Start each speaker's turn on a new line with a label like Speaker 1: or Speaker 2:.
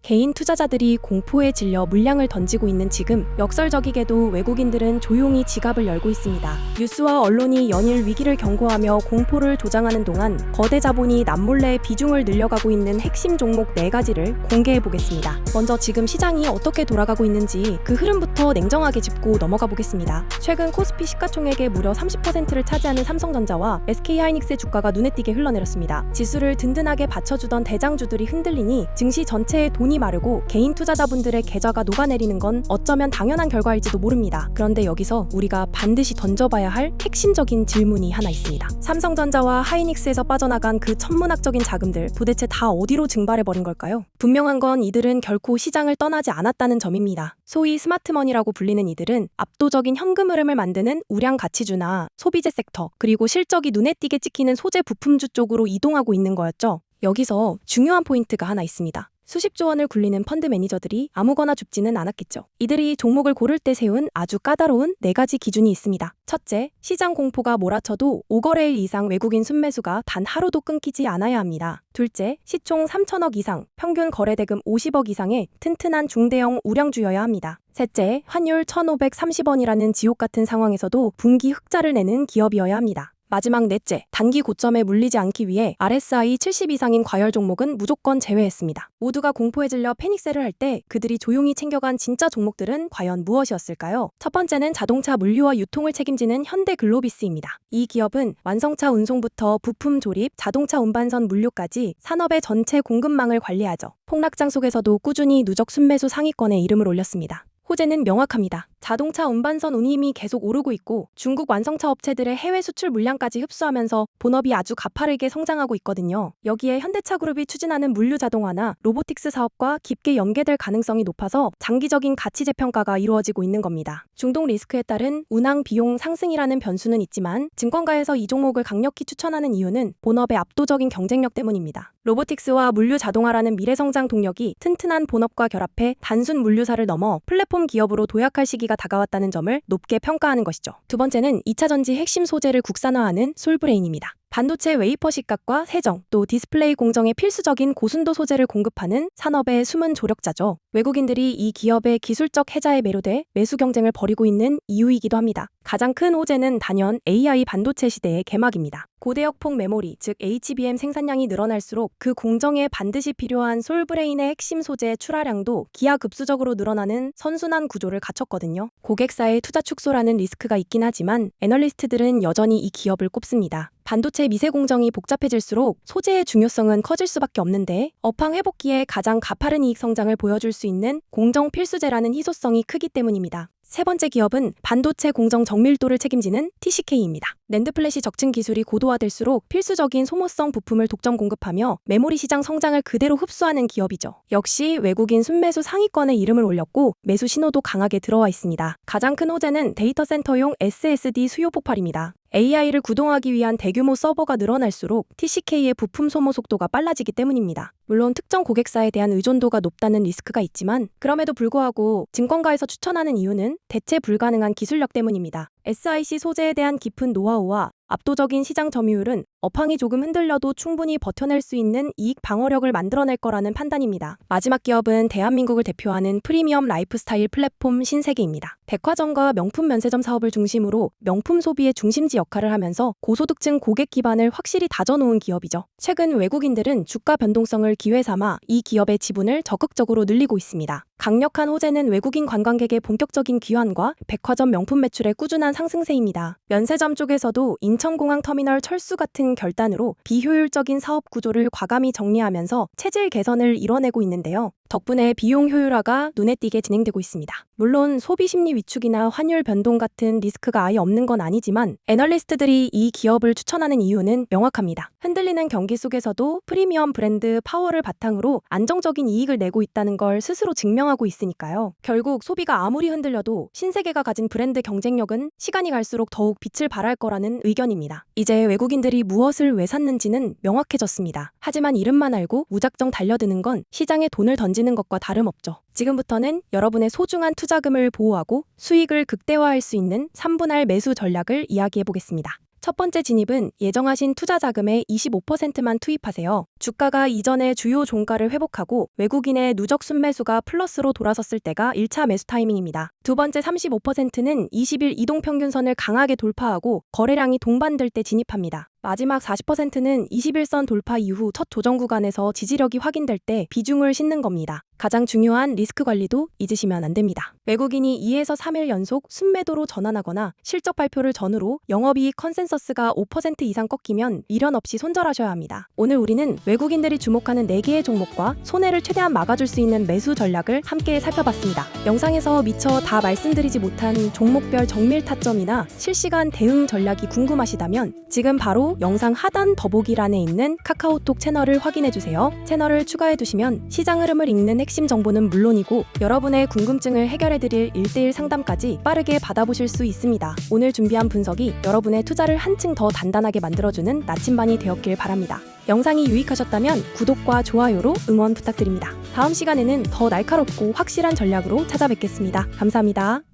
Speaker 1: 개인 투자자들이 공포에 질려 물량을 던지고 있는 지금 역설적이게도 외국인들은 조용히 지갑을 열고 있습니다. 뉴스와 언론이 연일 위기를 경고하며 공포를 조장하는 동안 거대 자본이 남몰래 비중을 늘려가고 있는 핵심 종목 4가지를 공개해 보겠습니다. 먼저 지금 시장이 어떻게 돌아가고 있는지 그 흐름부터 냉정하게 짚고 넘어가 보겠습니다. 최근 코스피 시가총액의 무려 30%를 차지하는 삼성전자와 SK하이닉스의 주가가 눈에 띄게 흘러내렸습니다. 지수를 든든하게 받쳐주던 대장주들이 흔들리니 증시 전체에 돈이 마르고 개인 투자자분들의 계좌가 녹아내리는 건 어쩌면 당연한 결과일지도 모릅니다. 그런데 여기서 우리가 반드시 던져봐야 할 핵심적인 질문이 하나 있습니다. 삼성전자와 하이닉스에서 빠져나간 그 천문학적인 자금들 도대체 다 어디로 증발해버린 걸까요? 분명한 건 이들은 결코 시장을 떠나지 않았다는 점입니다. 소위 스마트머니라고 불리는 이들은 압도적인 현금 흐름을 만드는 우량 가치주나 소비재 섹터, 그리고 실적이 눈에 띄게 찍히는 소재 부품주 쪽으로 이동하고 있는 거였죠. 여기서 중요한 포인트가 하나 있습니다. 수십조 원을 굴리는 펀드 매니저들이 아무거나 줍지는 않았겠죠. 이들이 종목을 고를 때 세운 아주 까다로운 4가지 기준이 있습니다. 첫째, 시장 공포가 몰아쳐도 5거래일 이상 외국인 순매수가 단 하루도 끊기지 않아야 합니다. 둘째, 시총 3천억 이상, 평균 거래대금 50억 이상의 튼튼한 중대형 우량주여야 합니다. 셋째, 환율 1,530원이라는 지옥 같은 상황에서도 분기 흑자를 내는 기업이어야 합니다. 마지막 넷째, 단기 고점에 물리지 않기 위해 RSI 70 이상인 과열 종목은 무조건 제외했습니다. 모두가 공포에 질려 패닉셀을 할 때 그들이 조용히 챙겨간 진짜 종목들은 과연 무엇이었을까요? 첫 번째는 자동차 물류와 유통을 책임지는 현대글로비스입니다. 이 기업은 완성차 운송부터 부품 조립, 자동차 운반선 물류까지 산업의 전체 공급망을 관리하죠. 폭락장 속에서도 꾸준히 누적 순매수 상위권에 이름을 올렸습니다. 호재는 명확합니다. 자동차 운반선 운임이 계속 오르고 있고 중국 완성차 업체들의 해외 수출 물량까지 흡수하면서 본업이 아주 가파르게 성장하고 있거든요. 여기에 현대차그룹이 추진하는 물류 자동화나 로보틱스 사업과 깊게 연계될 가능성이 높아서 장기적인 가치 재평가가 이루어지고 있는 겁니다. 중동 리스크에 따른 운항 비용 상승이라는 변수는 있지만 증권가에서 이 종목을 강력히 추천하는 이유는 본업의 압도적인 경쟁력 때문입니다. 로보틱스와 물류 자동화라는 미래성장 동력이 튼튼한 본업과 결합해 단순 물류사를 넘어 플랫폼 기업으로 도약할 시기가 다가왔다는 점을 높게 평가하는 것이죠. 두 번째는 2차 전지 핵심 소재를 국산화하는 솔브레인입니다. 반도체 웨이퍼 식각과 세정, 또 디스플레이 공정에 필수적인 고순도 소재를 공급하는 산업의 숨은 조력자죠. 외국인들이 이 기업의 기술적 해자에 매료돼 매수 경쟁을 벌이고 있는 이유이기도 합니다. 가장 큰 호재는 단연 AI 반도체 시대의 개막입니다. 고대역폭 메모리, 즉 HBM 생산량이 늘어날수록 그 공정에 반드시 필요한 솔브레인의 핵심 소재 출하량도 기하급수적으로 늘어나는 선순환 구조를 갖췄거든요. 고객사의 투자 축소라는 리스크가 있긴 하지만 애널리스트들은 여전히 이 기업을 꼽습니다. 반도체 미세 공정이 복잡해질수록 소재의 중요성은 커질 수밖에 없는데 업황 회복기에 가장 가파른 이익 성장을 보여줄 수 있는 공정 필수재라는 희소성이 크기 때문입니다. 세 번째 기업은 반도체 공정 정밀도를 책임지는 TCK입니다. 낸드 플래시 적층 기술이 고도화될수록 필수적인 소모성 부품을 독점 공급하며 메모리 시장 성장을 그대로 흡수하는 기업이죠. 역시 외국인 순매수 상위권에 이름을 올렸고 매수 신호도 강하게 들어와 있습니다. 가장 큰 호재는 데이터 센터용 SSD 수요 폭발입니다. AI를 구동하기 위한 대규모 서버가 늘어날수록 TCK의 부품 소모 속도가 빨라지기 때문입니다. 물론 특정 고객사에 대한 의존도가 높다는 리스크가 있지만 그럼에도 불구하고 증권가에서 추천하는 이유는 대체 불가능한 기술력 때문입니다. SiC 소재에 대한 깊은 노하우와 압도적인 시장 점유율은 업황이 조금 흔들려도 충분히 버텨낼 수 있는 이익 방어력을 만들어낼 거라는 판단입니다. 마지막 기업은 대한민국을 대표하는 프리미엄 라이프스타일 플랫폼 신세계입니다. 백화점과 명품 면세점 사업을 중심으로 명품 소비의 중심지 역할을 하면서 고소득층 고객 기반을 확실히 다져놓은 기업이죠. 최근 외국인들은 주가 변동성을 기회 삼아 이 기업의 지분을 적극적으로 늘리고 있습니다. 강력한 호재는 외국인 관광객의 본격적인 귀환과 백화점 명품 매출의 꾸준한 상승세입니다. 면세점 쪽에서도 인천공항 터미널 철수 같은 결단으로 비효율적인 사업 구조를 과감히 정리하면서 체질 개선을 이뤄내고 있는데요. 덕분에 비용 효율화가 눈에 띄게 진행되고 있습니다. 물론 소비 심리 위축이나 환율 변동 같은 리스크가 아예 없는 건 아니지만 애널리스트들이 이 기업을 추천하는 이유는 명확합니다. 흔들리는 경기 속에서도 프리미엄 브랜드 파워를 바탕으로 안정적인 이익을 내고 있다는 걸 스스로 증명하고 있으니까요. 결국 소비가 아무리 흔들려도 신세계가 가진 브랜드 경쟁력은 시간이 갈수록 더욱 빛을 발할 거라는 의견입니다. 이제 외국인들이 무엇을 왜 샀는지는 명확해졌습니다. 하지만 이름만 알고 무작정 달려드는 건 시장에 돈을 던지는 것과 다름없죠. 지금부터는 여러분의 소중한 투자금을 보호하고 수익을 극대화할 수 있는 3분할 매수 전략을 이야기해 보겠습니다. 첫 번째 진입은 예정하신 투자 자금의 25%만 투입하세요. 주가가 이전의 주요 종가를 회복하고 외국인의 누적 순매수가 플러스로 돌아섰을 때가 1차 매수 타이밍입니다. 두 번째 35%는 20일 이동평균선을 강하게 돌파하고 거래량이 동반될 때 진입합니다. 마지막 40%는 21선 돌파 이후 첫 조정 구간에서 지지력이 확인될 때 비중을 싣는 겁니다. 가장 중요한 리스크 관리도 잊으시면 안 됩니다. 외국인이 2에서 3일 연속 순매도로 전환하거나 실적 발표를 전후로 영업이익 컨센서스가 5% 이상 꺾이면 미련 없이 손절하셔야 합니다. 오늘 우리는 외국인들이 주목하는 4개의 종목과 손해를 최대한 막아줄 수 있는 매수 전략을 함께 살펴봤습니다. 영상에서 미처 다 말씀드리지 못한 종목별 정밀 타점이나 실시간 대응 전략이 궁금하시다면 지금 바로 영상 하단 더보기란에 있는 카카오톡 채널을 확인해주세요. 채널을 추가해두시면 시장 흐름을 읽는 핵심 정보는 물론이고 여러분의 궁금증을 해결해드릴 1:1 상담까지 빠르게 받아보실 수 있습니다. 오늘 준비한 분석이 여러분의 투자를 한층 더 단단하게 만들어주는 나침반이 되었길 바랍니다. 영상이 유익하셨다면 구독과 좋아요로 응원 부탁드립니다. 다음 시간에는 더 날카롭고 확실한 전략으로 찾아뵙겠습니다. 감사합니다.